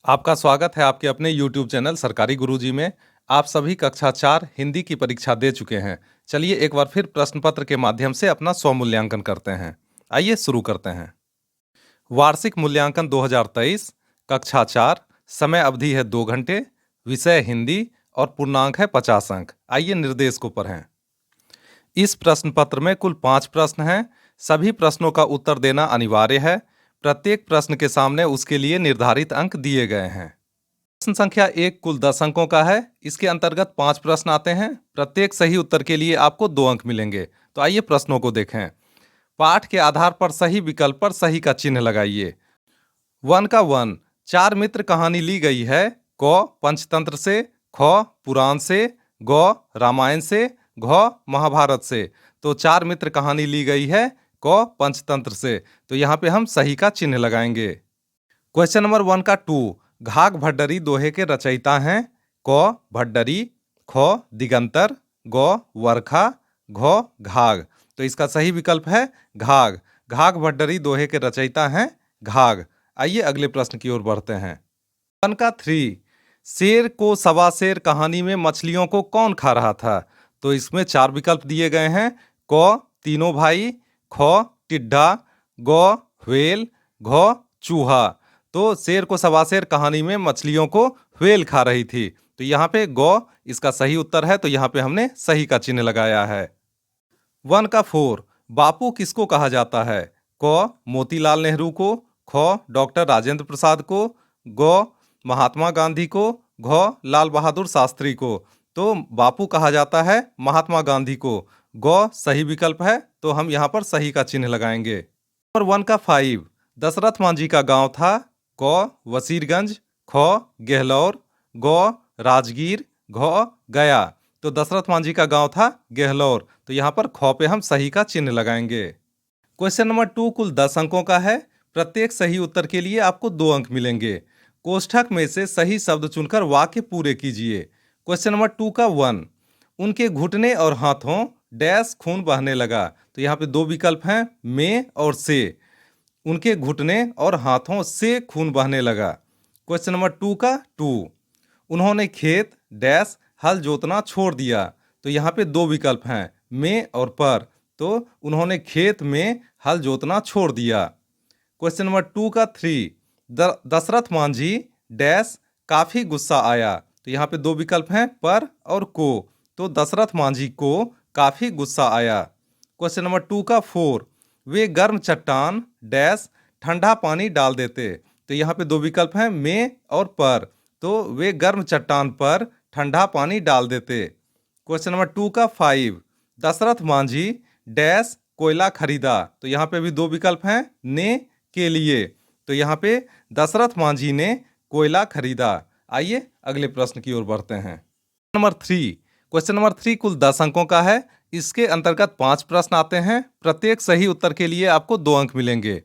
आपका स्वागत है आपके अपने YouTube चैनल सरकारी गुरुजी में। आप सभी कक्षा 4 हिंदी की परीक्षा दे चुके हैं। चलिए एक बार फिर प्रश्न पत्र के माध्यम से अपना स्वमूल्यांकन करते हैं। आइए शुरू करते हैं। वार्षिक मूल्यांकन 2023, कक्षा 4, समय अवधि है 2 घंटे, विषय हिंदी और पूर्णांक है 50 अंक। आइए निर्देश को पढ़ें। इस प्रश्न पत्र में कुल 5 प्रश्न हैं। सभी प्रश्नों का उत्तर देना अनिवार्य है। प्रत्येक प्रश्न के सामने उसके लिए निर्धारित अंक दिए गए हैं। प्रश्न संख्या 1 कुल 10 अंकों का है। इसके अंतर्गत 5 प्रश्न आते हैं। प्रत्येक सही उत्तर के लिए आपको 2 अंक मिलेंगे। तो आइए प्रश्नों को देखें। पाठ के आधार पर सही विकल्प पर सही का चिन्ह लगाइए। वन का वन, 4 मित्र कहानी ली गई है। क पंचतंत्र से, ख पुराण से, ग रामायण से, घ महाभारत से। तो 4 मित्र कहानी ली गई है क पंचतंत्र से। तो यहाँ पे हम सही का चिन्ह लगाएंगे। क्वेश्चन नंबर 1 का 2, घाघ भड्डरी दोहे के रचयिता हैं। क भड्डरी, ख दिगंतर, ग वर्खा, घ घाघ। तो इसका सही विकल्प है घाघ। घाघ भड्डरी दोहे के रचयिता हैं घाघ। आइए अगले प्रश्न की ओर बढ़ते हैं। 1 का 3, शेर को सवा शेर कहानी में मछलियों को कौन खा रहा था। तो इसमें 4 विकल्प दिए गए हैं। क तीनों भाई, ख टिड्ढा, ग व्हेल, घ चूहा। तो शेर को सवा शेर कहानी में मछलियों को व्हेल खा रही थी। तो यहाँ पे ग इसका सही उत्तर है। तो यहाँ पे हमने सही का चिन्ह लगाया है। 1 का 4, बापू किसको कहा जाता है। क मोतीलाल नेहरू को, ख डॉक्टर राजेंद्र प्रसाद को, ग महात्मा गांधी को, घ लाल बहादुर शास्त्री को। तो बापू कहा जाता है महात्मा गांधी को। ग सही विकल्प है। तो हम यहाँ पर सही का चिन्ह लगाएंगे। नंबर 1 का 5, दशरथ मांझी का गांव था। क वसीरगंज, ख गेहलोर, ग राजगीर, घ गया। तो दशरथ मांझी का गांव था गेहलोर। तो यहाँ पर ख पे हम सही का चिन्ह लगाएंगे। क्वेश्चन नंबर 2 कुल 10 अंकों का है। प्रत्येक सही उत्तर के लिए आपको 2 अंक मिलेंगे। कोष्ठक में से सही शब्द चुनकर वाक्य पूरे कीजिए। क्वेश्चन नंबर 2 का 1, उनके घुटने और हाथों डैश खून बहने लगा। तो यहाँ पे 2 विकल्प हैं, में और से। उनके घुटने और हाथों से खून बहने लगा। क्वेश्चन नंबर 2 का 2, उन्होंने खेत डैश हल जोतना छोड़ दिया। तो यहाँ पे 2 विकल्प हैं, में और पर। तो उन्होंने खेत में हल जोतना छोड़ दिया। क्वेश्चन नंबर 2 का 3, दशरथ मांझी डैश काफी गुस्सा आया। तो यहाँ पे 2 विकल्प हैं, पर और को। तो दशरथ मांझी को काफी गुस्सा आया। क्वेश्चन नंबर 2 का 4, वे गर्म चट्टान डैश ठंडा पानी डाल देते। तो यहाँ पे 2 विकल्प हैं, में और पर। तो वे गर्म चट्टान पर ठंडा पानी डाल देते। क्वेश्चन नंबर 2 का 5, दशरथ मांझी डैश कोयला खरीदा। तो यहाँ पे भी 2 विकल्प हैं, ने के लिए। तो यहाँ पे दशरथ मांझी ने कोयला खरीदा। आइए अगले प्रश्न की ओर बढ़ते हैं। नंबर 3, क्वेश्चन नंबर 3 कुल 10 अंकों का है। इसके अंतर्गत 5 प्रश्न आते हैं। प्रत्येक सही उत्तर के लिए आपको 2 अंक मिलेंगे।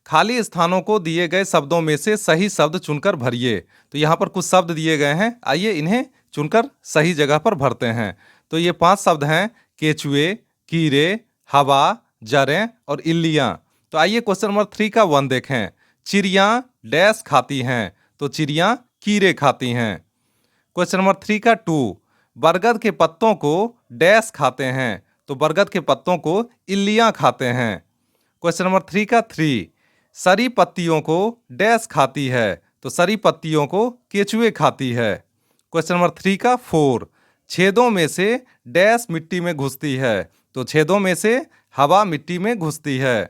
खाली स्थानों को दिए गए शब्दों में से सही शब्द चुनकर भरिए। तो यहाँ पर कुछ शब्द दिए गए हैं। आइए इन्हें चुनकर सही जगह पर भरते हैं। तो ये 5 शब्द हैं, केचुए, कीड़े, हवा, जरें और इल्लियाँ। तो आइए क्वेश्चन नंबर 3 का 1 देखें। चिड़ियाँ डैश खाती हैं। तो चिड़ियाँ कीड़े खाती हैं। क्वेश्चन नंबर 3 का 2, बरगद के पत्तों को डैश खाते हैं। तो बरगद के पत्तों को इल्लियाँ खाते हैं। क्वेश्चन नंबर 3 का 3, सरी पत्तियों को डैश खाती है। तो सरी पत्तियों को केचुए खाती है। क्वेश्चन नंबर 3 का 4, छेदों में से डैश मिट्टी में घुसती है। तो छेदों में से हवा मिट्टी में घुसती है।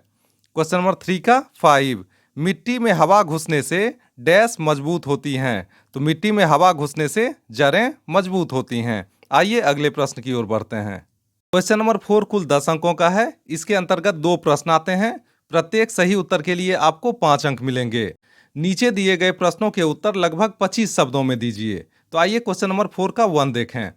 क्वेश्चन नंबर 3 का 5, मिट्टी में हवा घुसने से डैश मजबूत होती हैं। तो मिट्टी में हवा घुसने से जड़ें मजबूत होती हैं। आइए अगले प्रश्न की ओर बढ़ते हैं। क्वेश्चन नंबर 4 कुल 10 अंकों का है। इसके अंतर्गत 2 प्रश्न आते हैं। प्रत्येक सही उत्तर के लिए आपको 5 अंक मिलेंगे। नीचे दिए गए प्रश्नों के उत्तर लगभग 25 शब्दों में दीजिए। तो आइए क्वेश्चन नंबर 4 का 1 देखें।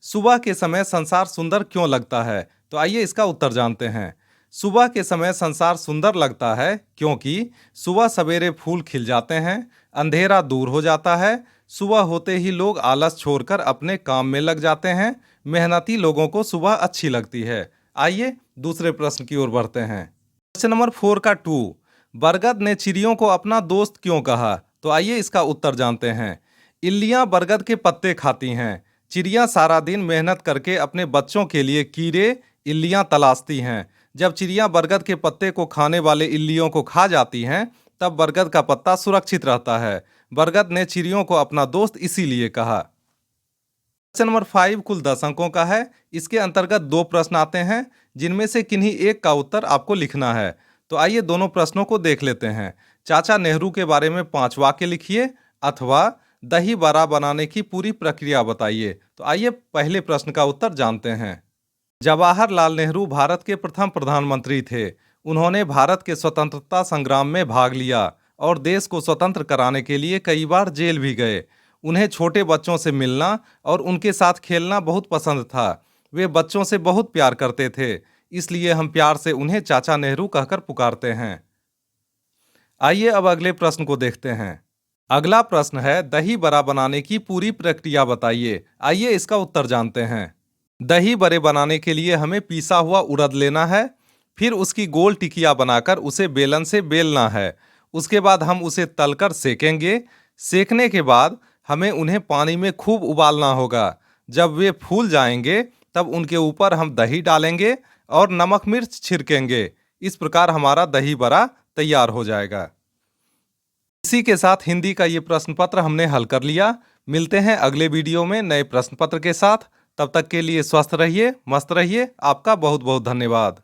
सुबह के समय संसार सुंदर क्यों लगता है। तो आइए इसका उत्तर जानते हैं। सुबह के समय संसार सुंदर लगता है क्योंकि सुबह सवेरे फूल खिल जाते हैं, अंधेरा दूर हो जाता है, सुबह होते ही लोग आलस छोड़कर अपने काम में लग जाते हैं, मेहनती लोगों को सुबह अच्छी लगती है। आइए दूसरे प्रश्न की ओर बढ़ते हैं। क्वेश्चन नंबर 4 का 2, बरगद ने चिड़ियों को अपना दोस्त क्यों कहा। तो आइए इसका उत्तर जानते हैं। इल्लियां बरगद के पत्ते खाती हैं। चिड़ियां सारा दिन मेहनत करके अपने बच्चों के लिए कीड़े इल्लियां तलाशती हैं। जब चिड़ियां बरगद के पत्ते को खाने वाले इल्लियों को खा जाती हैं, तब बरगद का पत्ता सुरक्षित रहता है। बरगद ने चिड़ियों को अपना दोस्त इसीलिए कहा। क्वेश्चन नंबर 5 कुल 10 अंकों का है। इसके अंतर्गत 2 प्रश्न आते हैं, जिनमें से किन्हीं एक का उत्तर आपको लिखना है। तो आइए दोनों प्रश्नों को देख लेते हैं। चाचा नेहरू के बारे में 5 वाक्य लिखिए अथवा दही बड़ा बनाने की पूरी प्रक्रिया बताइए। तो आइए पहले प्रश्न का उत्तर जानते हैं। जवाहरलाल नेहरू भारत के प्रथम प्रधानमंत्री थे। उन्होंने भारत के स्वतंत्रता संग्राम में भाग लिया और देश को स्वतंत्र कराने के लिए कई बार जेल भी गए। उन्हें छोटे बच्चों से मिलना और उनके साथ खेलना बहुत पसंद था। वे बच्चों से बहुत प्यार करते थे, इसलिए हम प्यार से उन्हें चाचा नेहरू कहकर पुकारते हैं। आइए अब अगले प्रश्न को देखते हैं। अगला प्रश्न है, दही बड़ा बनाने की पूरी प्रक्रिया बताइए। आइए इसका उत्तर जानते हैं। दही बड़े बनाने के लिए हमें पिसा हुआ उड़द लेना है। फिर उसकी गोल टिकिया बनाकर उसे बेलन से बेलना है। उसके बाद हम उसे तलकर सेकेंगे। सेकने के बाद हमें उन्हें पानी में खूब उबालना होगा। जब वे फूल जाएंगे, तब उनके ऊपर हम दही डालेंगे और नमक मिर्च छिड़केंगे। इस प्रकार हमारा दही बड़ा तैयार हो जाएगा। इसी के साथ हिंदी का ये प्रश्न पत्र हमने हल कर लिया। मिलते हैं अगले वीडियो में नए प्रश्न पत्र के साथ। तब तक के लिए स्वस्थ रहिए, मस्त रहिए। आपका बहुत बहुत धन्यवाद।